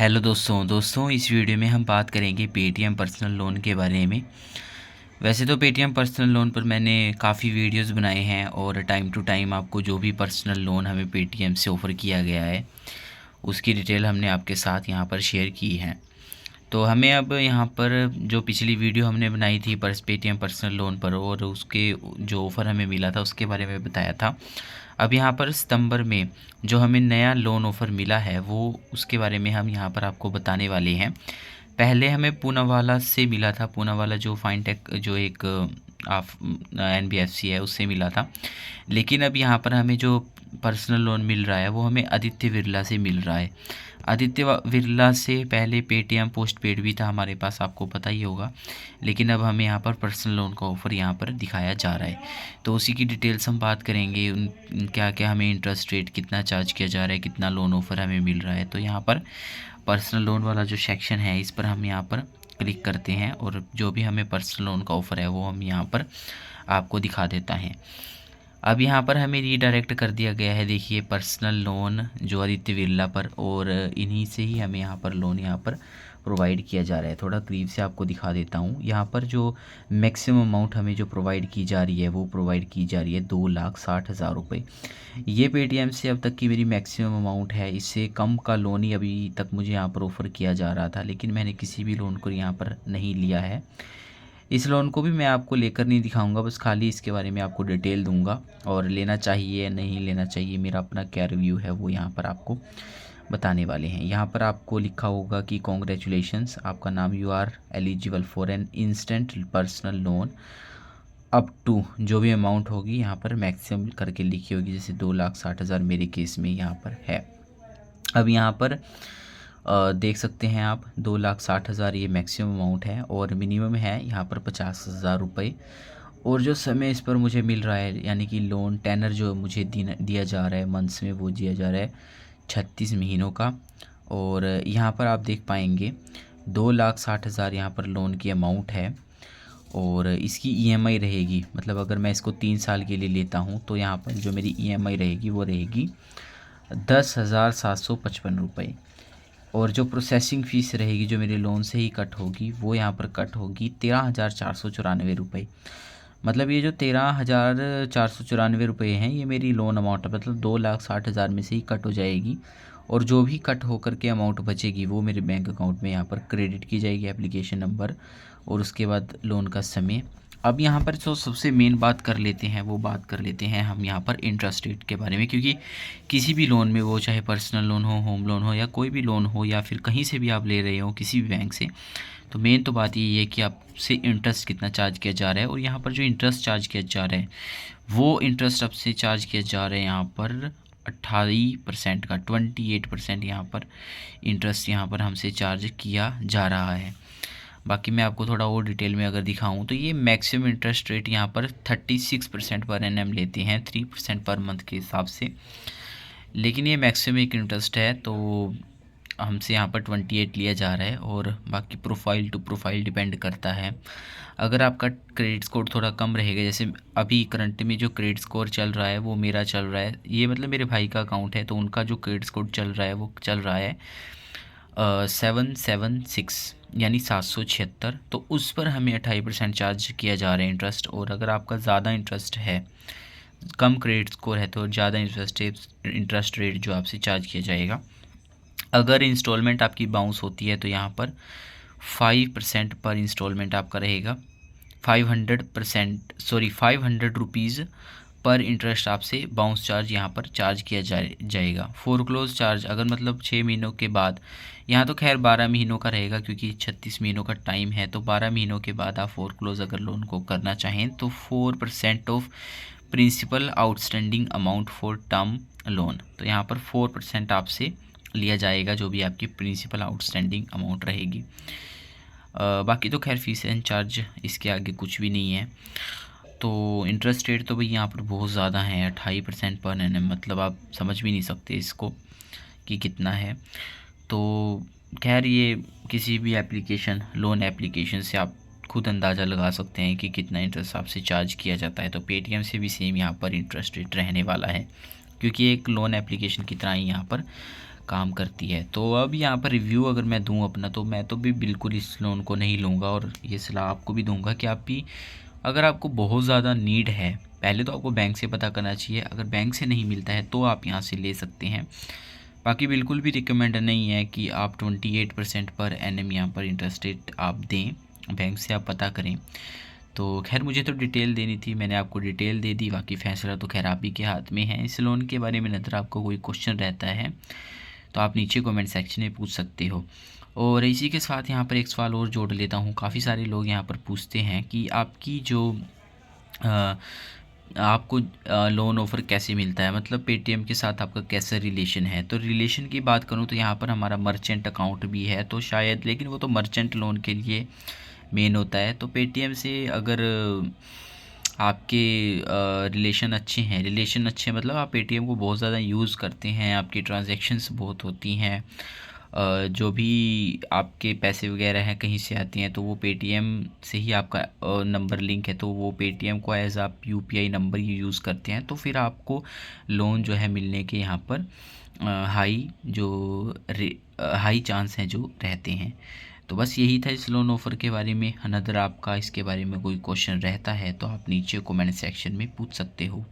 Hello दोस्तों इस video में हम बात करेंगे पेटीएम पर्सनल लोन के बारे में। वैसे तो पेटीएम पर्सनल लोन पर मैंने काफ़ी वीडियोस बनाए हैं और टाइम टू टाइम आपको जो भी पर्सनल लोन हमें पेटीएम से ऑफ़र किया गया है उसकी डिटेल हमने आपके साथ यहाँ पर शेयर की है। तो हमें अब यहाँ पर जो पिछली वीडियो हमने बनाई थी पेटीएम पर्सनल लोन पर और उसके जो ऑफ़र हमें मिला था उसके बारे में बताया था। अब यहाँ पर सितंबर में जो हमें नया लोन ऑफ़र मिला है वो उसके बारे में हम यहाँ पर आपको बताने वाले हैं। पहले हमें पूनावाला से मिला था, पूनावाला जो फाइनटेक जो एक आप एनबीएफसी है उससे मिला था। लेकिन अब यहाँ पर हमें जो पर्सनल लोन मिल रहा है वो हमें आदित्य बिरला से मिल रहा है। आदित्य बिरला से पहले पेटीएम पोस्ट पेड भी था हमारे पास, आपको पता ही होगा। लेकिन अब हमें यहाँ पर पर्सनल लोन का ऑफ़र यहाँ पर दिखाया जा रहा है, तो उसी की डिटेल्स हम बात करेंगे। उन क्या क्या हमें इंटरेस्ट रेट कितना चार्ज किया जा रहा है, कितना लोन ऑफ़र हमें मिल रहा है। तो यहाँ पर पर्सनल लोन वाला जो सेक्शन है इस पर हम यहाँ पर क्लिक करते हैं और जो भी हमें पर्सनल लोन का ऑफ़र है वो हम यहाँ पर आपको दिखा देता है। अब यहाँ पर हमें रीडायरेक्ट कर दिया गया है, देखिए पर्सनल लोन जो आदित्य बिरला पर, और इन्हीं से ही हमें यहाँ पर लोन यहाँ पर प्रोवाइड किया जा रहा है। थोड़ा करीब से आपको दिखा देता हूँ। यहाँ पर जो मैक्सिमम अमाउंट हमें जो प्रोवाइड की जा रही है वो प्रोवाइड की जा रही है 2,60,000 रुपये। ये पेटीएम से अब तक की मेरी मैक्सिमम अमाउंट है। इससे कम का लोन ही अभी तक मुझे यहाँ पर ऑफ़र किया जा रहा था, लेकिन मैंने किसी भी लोन को यहाँ पर नहीं लिया है। इस लोन को भी मैं आपको लेकर नहीं दिखाऊंगा, बस खाली इसके बारे में आपको डिटेल दूंगा और लेना चाहिए नहीं लेना चाहिए मेरा अपना क्या रिव्यू है वो यहाँ पर आपको बताने वाले हैं। यहाँ पर आपको लिखा होगा कि कॉन्ग्रेचुलेशंस, आपका नाम, you are eligible for an instant personal loan up to, जो भी अमाउंट होगी यहाँ पर मैक्सिमम करके लिखी होगी, जैसे 2,60,000 मेरे केस में यहाँ पर है। अब यहाँ पर देख सकते हैं आप 2,60,000 ये मैक्सिमम अमाउंट है और मिनिमम है यहाँ पर 50,000 रुपये। और जो समय इस पर मुझे मिल रहा है यानी कि लोन टेनर जो मुझे दिया जा रहा है मंथ्स में, वो दिया जा रहा है 36 महीनों का। और यहाँ पर आप देख पाएंगे 2,60,000 यहाँ पर लोन की अमाउंट है और इसकी ईएमआई रहेगी, मतलब अगर मैं इसको 3 साल के लिए लेता हूँ तो यहाँ पर जो मेरी ईएमआई रहेगी वो रहेगी 10,755 रुपये। और जो प्रोसेसिंग फ़ीस रहेगी जो मेरे लोन से ही कट होगी वो यहाँ पर कट होगी 13,494 रुपये। मतलब ये जो 13,494 रुपये हैं ये मेरी लोन अमाउंट है, मतलब 2,60,000 में से ही कट हो जाएगी। और जो भी कट होकर के अमाउंट बचेगी वो मेरे बैंक अकाउंट में यहाँ पर क्रेडिट की जाएगी, एप्लीकेशन नंबर और उसके बाद लोन का समय। अब यहाँ पर जो सबसे मेन बात कर लेते हैं वो बात कर लेते हैं हम यहाँ पर इंटरेस्ट रेट के बारे में, क्योंकि किसी भी लोन में, वो चाहे पर्सनल लोन हो, होम लोन हो या कोई भी लोन हो या फिर कहीं से भी आप ले रहे हो किसी भी बैंक से, तो मेन तो बात ये है कि आपसे इंटरेस्ट कितना चार्ज किया जा रहा है। और यहाँ पर जो इंटरेस्ट चार्ज किया जा रहा है वो इंटरेस्ट आपसे चार्ज किया जा रहा है यहाँ पर 28% का, 28% यहाँ पर इंटरेस्ट यहाँ पर हमसे चार्ज किया जा रहा है। बाकी मैं आपको थोड़ा और डिटेल में अगर दिखाऊं तो ये मैक्सिमम इंटरेस्ट रेट यहाँ पर 36% पर एनएम लेते हैं, 3% पर मंथ के हिसाब से। लेकिन ये मैक्सिमम एक इंटरेस्ट है तो हमसे यहाँ पर 28 लिया जा रहा है। और बाकी प्रोफाइल टू प्रोफाइल डिपेंड करता है। अगर आपका क्रेडिट स्कोर थोड़ा कम रहेगा, जैसे अभी करंट में जो क्रेडिट स्कोर चल रहा है वो मेरा चल रहा है, ये मतलब मेरे भाई का अकाउंट है तो उनका जो क्रेडिट स्कोर चल रहा है वो चल रहा है 776 यानी 776, तो उस पर हमें 28% चार्ज किया जा रहा है इंटरेस्ट। और अगर आपका ज़्यादा इंटरेस्ट है, कम क्रेडिट स्कोर है, तो ज़्यादा इंटरेस्ट रेट जो आपसे चार्ज किया जाएगा। अगर इंस्टॉलमेंट आपकी बाउंस होती है तो यहाँ पर 5% पर इंस्टॉलमेंट आपका रहेगा, 500 रुपीज़ पर इंटरेस्ट आपसे बाउंस चार्ज यहाँ पर चार्ज किया जाएगा। फोरक्लोज चार्ज अगर मतलब 6 महीनों के बाद, यहाँ तो खैर 12 महीनों का रहेगा क्योंकि 36 महीनों का टाइम है, तो 12 महीनों के बाद आप फोरक्लोज अगर लोन को करना चाहें तो 4% of principal outstanding amount for term loan, तो यहाँ पर 4% आपसे लिया जाएगा जो भी आपकी प्रिंसिपल आउटस्टैंडिंग अमाउंट रहेगी। बाकी तो खैर फीस एंड चार्ज इसके आगे कुछ भी नहीं है। तो इंटरेस्ट रेट तो भाई यहाँ पर बहुत ज़्यादा है, 28% पर एनम, मतलब आप समझ भी नहीं सकते इसको कि कितना है। तो खैर ये किसी भी एप्लीकेशन, लोन एप्लीकेशन से आप खुद अंदाज़ा लगा सकते हैं कि कितना इंटरेस्ट आपसे चार्ज किया जाता है। तो पेटीएम से भी सेम यहाँ पर इंटरेस्ट रेट रहने वाला है, क्योंकि एक लोन एप्लीकेशन की तरह ही यहाँ पर काम करती है। तो अब यहाँ पर रिव्यू अगर मैं दूँ अपना, तो मैं तो भी बिल्कुल इस लोन को नहीं लूँगा, और ये सलाह आपको भी दूँगा कि आप भी, अगर आपको बहुत ज़्यादा नीड है, पहले तो आपको बैंक से पता करना चाहिए। अगर बैंक से नहीं मिलता है तो आप यहाँ से ले सकते हैं। बाकी बिल्कुल भी रिकमेंड नहीं है कि आप 28% पर एनएम यहाँ पर इंटरेस्ट रेट आप दें, बैंक से आप पता करें। तो खैर मुझे तो डिटेल देनी थी, मैंने आपको डिटेल दे दी, बाकी फ़ैसला तो खैर आप ही के हाथ में है। इस लोन के बारे में अगर आपको कोई क्वेश्चन रहता है तो आप नीचे कमेंट सेक्शन में पूछ सकते हो। और इसी के साथ यहाँ पर एक सवाल और जोड़ लेता हूँ। काफ़ी सारे लोग यहाँ पर पूछते हैं कि आपकी जो आपको लोन ऑफ़र कैसे मिलता है, मतलब पेटीएम के साथ आपका कैसा रिलेशन है। तो रिलेशन की बात करूँ तो यहाँ पर हमारा मर्चेंट अकाउंट भी है, तो शायद, लेकिन वो तो मर्चेंट लोन के लिए मेन होता है। तो पेटीएम से अगर आपके रिलेशन अच्छे हैं, रिलेशन अच्छे मतलब आप पेटीएम को बहुत ज़्यादा यूज़ करते हैं, आपकी ट्रांजैक्शंस बहुत होती हैं, जो भी आपके पैसे वगैरह हैं कहीं से आती हैं, तो वो पेटीएम से ही आपका नंबर लिंक है, तो वो पेटीएम को एज आप यूपीआई नंबर ही यूज़ करते हैं, तो फिर आपको लोन जो है मिलने के यहाँ पर हाई चांस हैं जो रहते हैं। तो बस यही था इस लोन ऑफ़र के बारे में। अनदर आपका इसके बारे में कोई क्वेश्चन रहता है तो आप नीचे कमेंट सेक्शन में पूछ सकते हो।